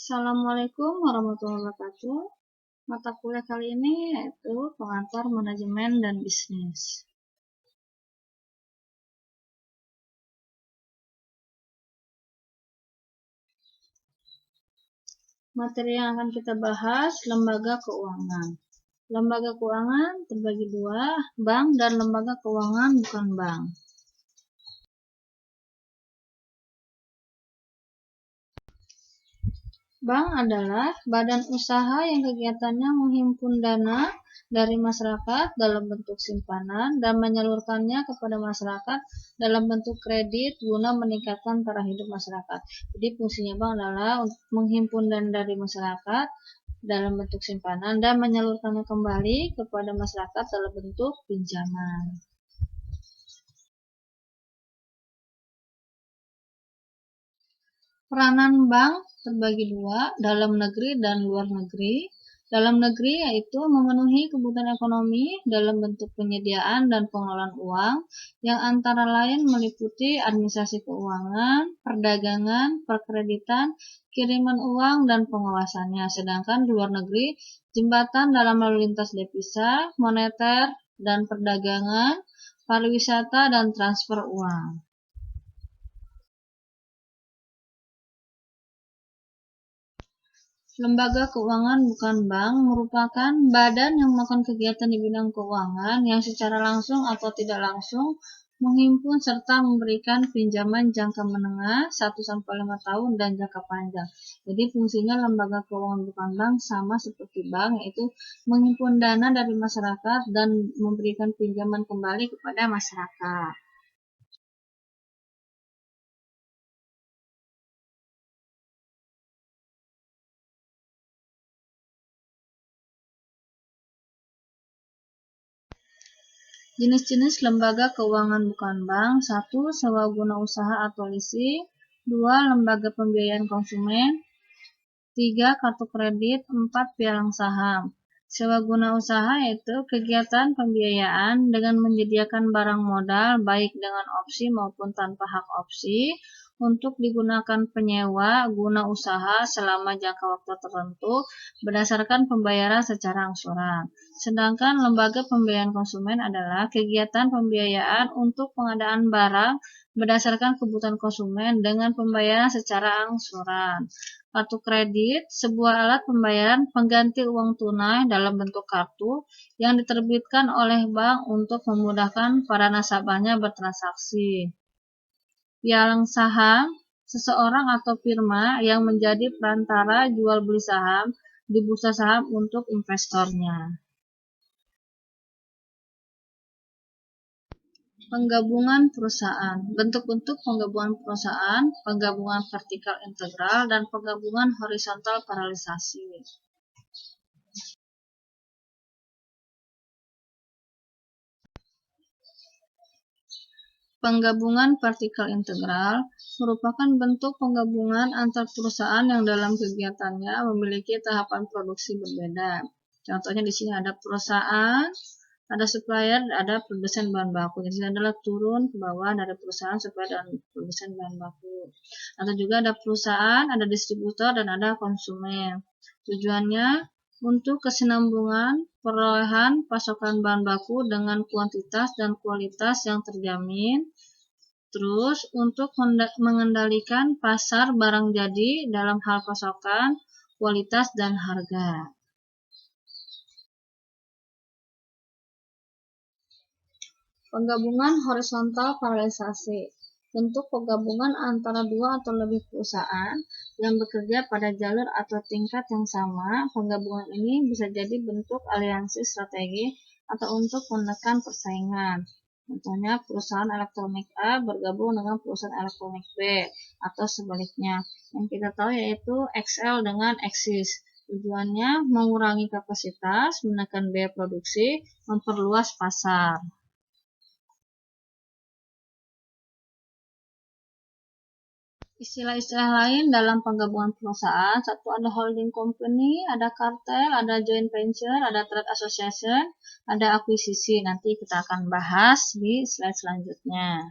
Assalamualaikum warahmatullahi wabarakatuh. Mata kuliah kali ini yaitu pengantar manajemen dan bisnis. Materi yang akan kita bahas, lembaga keuangan. Lembaga keuangan terbagi dua, bank dan lembaga keuangan bukan bank. Bank adalah badan usaha yang kegiatannya menghimpun dana dari masyarakat dalam bentuk simpanan dan menyalurkannya kepada masyarakat dalam bentuk kredit guna meningkatkan taraf hidup masyarakat. Jadi fungsinya bank adalah untuk menghimpun dana dari masyarakat dalam bentuk simpanan dan menyalurkannya kembali kepada masyarakat dalam bentuk pinjaman. Peranan bank terbagi dua, dalam negeri dan luar negeri. Dalam negeri yaitu memenuhi kebutuhan ekonomi dalam bentuk penyediaan dan pengelolaan uang yang antara lain meliputi administrasi keuangan, perdagangan, perkreditan, kiriman uang, dan pengawasannya. Sedangkan di luar negeri, jembatan dalam lalu lintas devisa, moneter, dan perdagangan, pariwisata, dan transfer uang. Lembaga keuangan bukan bank merupakan badan yang melakukan kegiatan di bidang keuangan yang secara langsung atau tidak langsung menghimpun serta memberikan pinjaman jangka menengah 1-5 tahun dan jangka panjang. Jadi fungsinya lembaga keuangan bukan bank sama seperti bank, yaitu menghimpun dana dari masyarakat dan memberikan pinjaman kembali kepada masyarakat. Jenis-jenis lembaga keuangan bukan bank: 1. Sewa guna usaha atau leasing. 2. Lembaga pembiayaan konsumen. 3. Kartu kredit. 4. Pialang saham. Sewa guna usaha yaitu kegiatan pembiayaan dengan menyediakan barang modal baik dengan opsi maupun tanpa hak opsi untuk digunakan penyewa guna usaha selama jangka waktu tertentu berdasarkan pembayaran secara angsuran. Sedangkan lembaga pembiayaan konsumen adalah kegiatan pembiayaan untuk pengadaan barang berdasarkan kebutuhan konsumen dengan pembayaran secara angsuran. Kartu kredit, sebuah alat pembayaran pengganti uang tunai dalam bentuk kartu yang diterbitkan oleh bank untuk memudahkan para nasabahnya bertransaksi. Pialang saham, seseorang atau firma yang menjadi perantara jual beli saham di bursa saham untuk investornya. Penggabungan perusahaan. Bentuk-bentuk penggabungan perusahaan, penggabungan vertikal integral, dan penggabungan horizontal paralelisasi. Penggabungan vertikal integral merupakan bentuk penggabungan antar perusahaan yang dalam kegiatannya memiliki tahapan produksi berbeda. Contohnya di sini ada perusahaan, ada supplier, ada produsen bahan baku. Jadi ini adalah turun ke bawah dari perusahaan, supplier, dan produsen bahan baku. Atau juga ada perusahaan, ada distributor, dan ada konsumen. Tujuannya untuk kesinambungan perolehan pasokan bahan baku dengan kuantitas dan kualitas yang terjamin. Terus untuk mengendalikan pasar barang jadi dalam hal pasokan, kualitas, dan harga. Penggabungan horizontal paralelisasi. Bentuk penggabungan antara dua atau lebih perusahaan yang bekerja pada jalur atau tingkat yang sama. Penggabungan ini bisa jadi bentuk aliansi strategi atau untuk menekan persaingan. Contohnya perusahaan elektronik A bergabung dengan perusahaan elektronik B atau sebaliknya. Yang kita tahu yaitu XL dengan Axis. Tujuannya mengurangi kapasitas, menekan biaya produksi, memperluas pasar. Istilah-istilah lain dalam penggabungan perusahaan: 1. Ada holding company, ada kartel, ada joint venture, ada trade association, ada akuisisi. Nanti kita akan bahas di slide selanjutnya.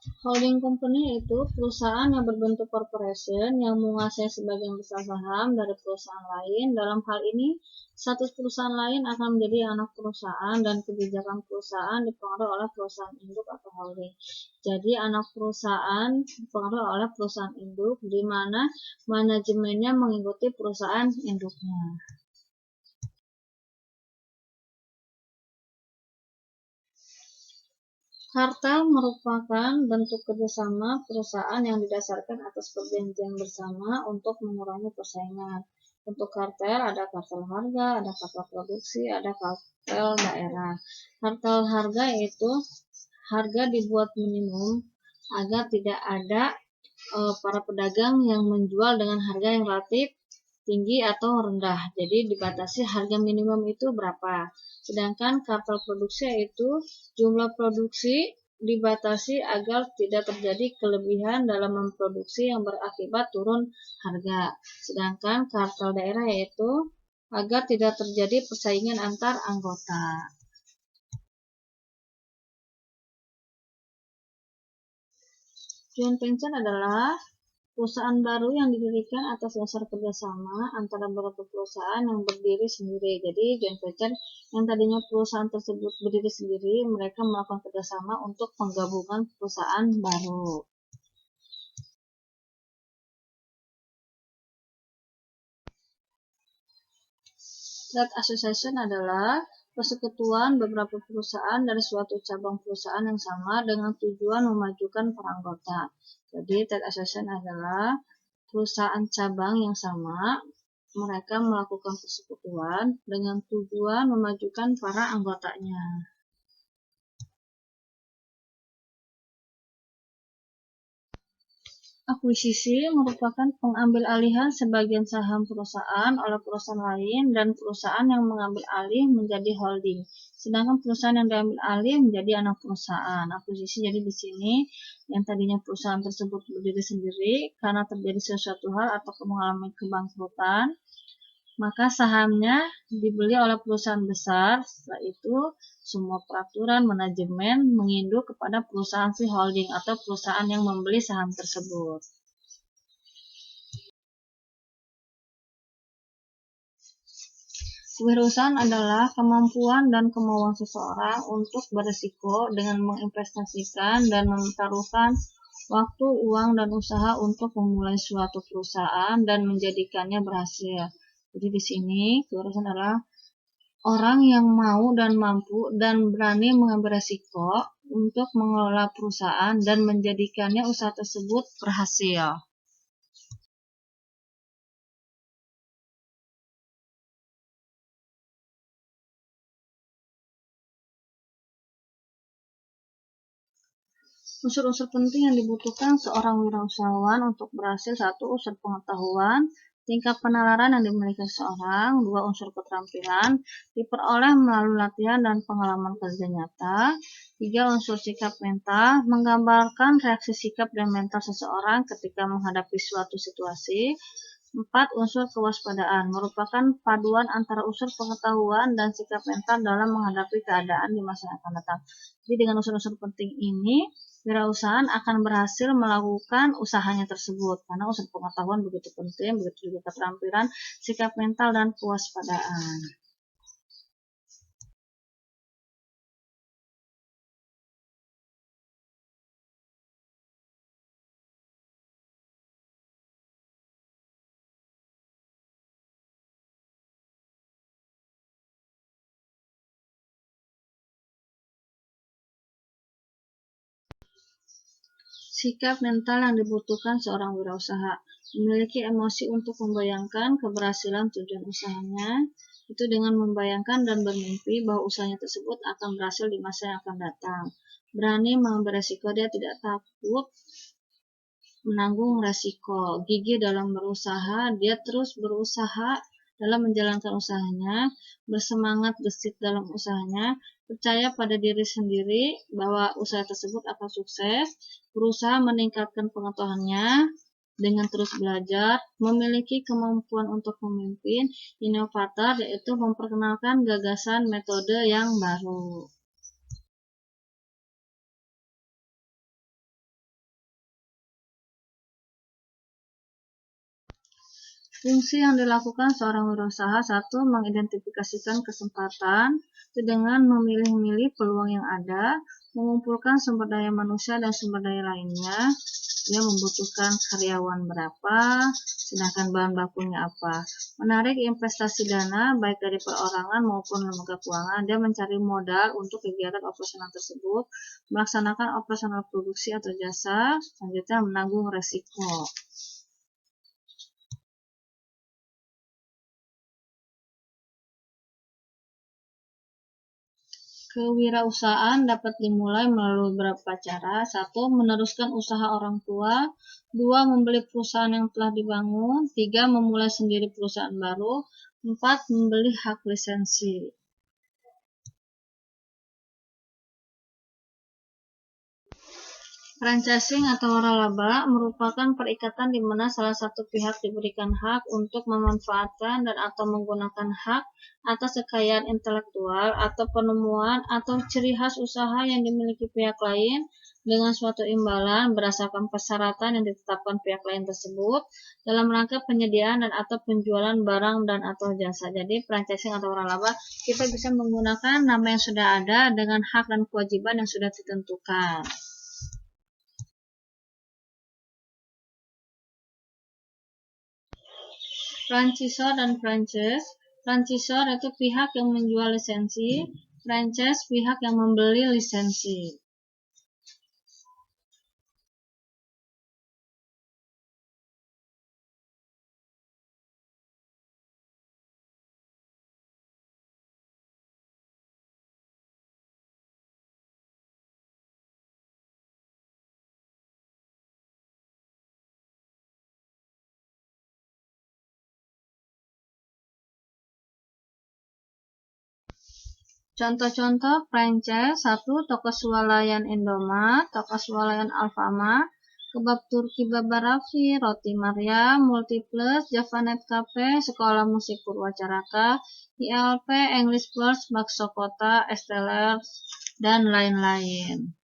Holding company itu perusahaan yang berbentuk corporation yang menguasai sebagian besar saham dari perusahaan lain. Dalam hal ini, status perusahaan lain akan menjadi anak perusahaan dan kebijakan perusahaan dipengaruhi oleh perusahaan induk atau holding. Jadi, anak perusahaan dipengaruhi oleh perusahaan induk, di mana manajemennya mengikuti perusahaan induknya. Kartel merupakan bentuk kerjasama perusahaan yang didasarkan atas perjanjian bersama untuk mengurangi persaingan. Untuk kartel ada kartel harga, ada kartel produksi, ada kartel daerah. Kartel harga yaitu harga dibuat minimum agar tidak ada para pedagang yang menjual dengan harga yang relatif tinggi atau rendah. Jadi dibatasi harga minimum itu berapa. Sedangkan kartel produksi yaitu jumlah produksi dibatasi agar tidak terjadi kelebihan dalam memproduksi yang berakibat turun harga. Sedangkan kartel daerah yaitu agar tidak terjadi persaingan antar anggota. Joint venture adalah perusahaan baru yang didirikan atas dasar kerjasama antara beberapa perusahaan yang berdiri sendiri. Jadi joint venture yang tadinya perusahaan tersebut berdiri sendiri, mereka melakukan kerjasama untuk penggabungan perusahaan baru. Trade association adalah persekutuan beberapa perusahaan dari suatu cabang perusahaan yang sama dengan tujuan memajukan para anggota. Jadi trade association adalah perusahaan cabang yang sama, mereka melakukan persekutuan dengan tujuan memajukan para anggotanya. Akuisisi merupakan pengambil alihan sebagian saham perusahaan oleh perusahaan lain dan perusahaan yang mengambil alih menjadi holding. Sedangkan perusahaan yang diambil alih menjadi anak perusahaan. Akuisisi jadi di sini yang tadinya perusahaan tersebut berdiri sendiri karena terjadi sesuatu hal atau mengalami kebangkrutan, maka sahamnya dibeli oleh perusahaan besar. Setelah itu, semua peraturan manajemen menginduk kepada perusahaan si holding atau perusahaan yang membeli saham tersebut. Kewirausahaan adalah kemampuan dan kemauan seseorang untuk berisiko dengan menginvestasikan dan mempertaruhkan waktu, uang, dan usaha untuk memulai suatu perusahaan dan menjadikannya berhasil. Jadi di sini kewirausahaan adalah orang yang mau dan mampu dan berani mengambil risiko untuk mengelola perusahaan dan menjadikannya usaha tersebut berhasil. Unsur-unsur penting yang dibutuhkan seorang wirausahawan untuk berhasil: 1. Unsur pengetahuan, tingkat penalaran yang dimiliki seseorang. 2. Unsur keterampilan, diperoleh melalui latihan dan pengalaman kerja nyata. 3. Unsur sikap mental, menggambarkan reaksi sikap dan mental seseorang ketika menghadapi suatu situasi. 4. Unsur kewaspadaan, merupakan paduan antara unsur pengetahuan dan sikap mental dalam menghadapi keadaan di masa yang akan datang. Jadi dengan unsur-unsur penting ini, wirausahaan akan berhasil melakukan usahanya tersebut, karena unsur pengetahuan begitu penting, begitu juga keterampilan, sikap mental, dan kewaspadaan. Sikap mental yang dibutuhkan seorang wirausaha: memiliki emosi untuk membayangkan keberhasilan tujuan usahanya, itu dengan membayangkan dan bermimpi bahwa usahanya tersebut akan berhasil di masa yang akan datang. Berani mengambil resiko, dia tidak takut menanggung resiko. Gigih dalam berusaha, dia terus berusaha dalam menjalankan usahanya, bersemangat gesit dalam usahanya, percaya pada diri sendiri bahwa usaha tersebut akan sukses, berusaha meningkatkan pengetahuannya dengan terus belajar, memiliki kemampuan untuk memimpin, inovator, yaitu memperkenalkan gagasan metode yang baru. Fungsi yang dilakukan seorang wirausaha: 1. Mengidentifikasikan kesempatan dengan memilih-milih peluang yang ada, mengumpulkan sumber daya manusia dan sumber daya lainnya. Dia membutuhkan karyawan berapa, sedangkan bahan bakunya apa. Menarik investasi dana, baik dari perorangan maupun lembaga keuangan. Dia mencari modal untuk kegiatan operasional tersebut, melaksanakan operasional produksi atau jasa, selanjutnya menanggung resiko. Kewirausahaan dapat dimulai melalui beberapa cara. 1. Meneruskan usaha orang tua. 2. Membeli perusahaan yang telah dibangun. 3. Memulai sendiri perusahaan baru. 4. Membeli hak lisensi. Franchising atau waralaba merupakan perikatan di mana salah satu pihak diberikan hak untuk memanfaatkan dan atau menggunakan hak atas kekayaan intelektual atau penemuan atau ciri khas usaha yang dimiliki pihak lain dengan suatu imbalan berdasarkan persyaratan yang ditetapkan pihak lain tersebut dalam rangka penyediaan dan atau penjualan barang dan atau jasa. Jadi franchising atau waralaba kita bisa menggunakan nama yang sudah ada dengan hak dan kewajiban yang sudah ditentukan. Franchisor dan franchise. Franchisor itu pihak yang menjual lisensi, franchise pihak yang membeli lisensi. Contoh-contoh franchise: 1. Toko swalayan Indomaret, toko swalayan Alfamart, kebab Turki Baba Raffi, Roti Maryam, Multiplus, Javanet Cafe, Sekolah Musik Purwacaraka, ILP, English First, Bakso Kota, Estelers, dan lain-lain.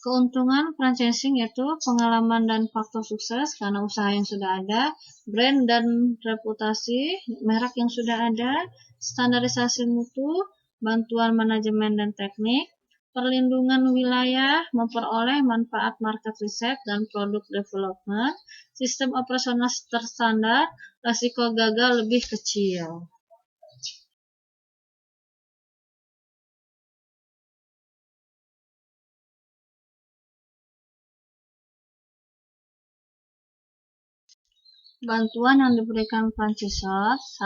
Keuntungan franchising yaitu pengalaman dan faktor sukses karena usaha yang sudah ada, brand dan reputasi, merek yang sudah ada, standarisasi mutu, bantuan manajemen dan teknik, perlindungan wilayah, memperoleh manfaat market research dan produk development, sistem operasional terstandar, risiko gagal lebih kecil. Bantuan yang diberikan franchisor: 1.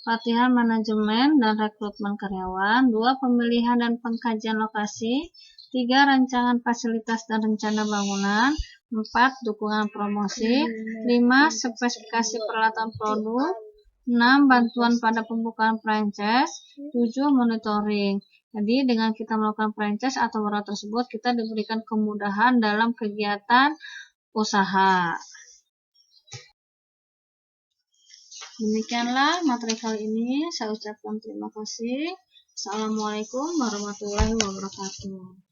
Pelatihan manajemen dan rekrutmen karyawan. 2. Pemilihan dan pengkajian lokasi. 3. Rancangan fasilitas dan rencana bangunan. 4. Dukungan promosi. 5. Spesifikasi peralatan produk. 6. Bantuan pada pembukaan franchise. 7. Monitoring. Jadi dengan kita melakukan franchise atau waralaba tersebut, kita diberikan kemudahan dalam kegiatan usaha. Demikianlah materi kali ini. Saya ucapkan terima kasih. Assalamualaikum warahmatullahi wabarakatuh.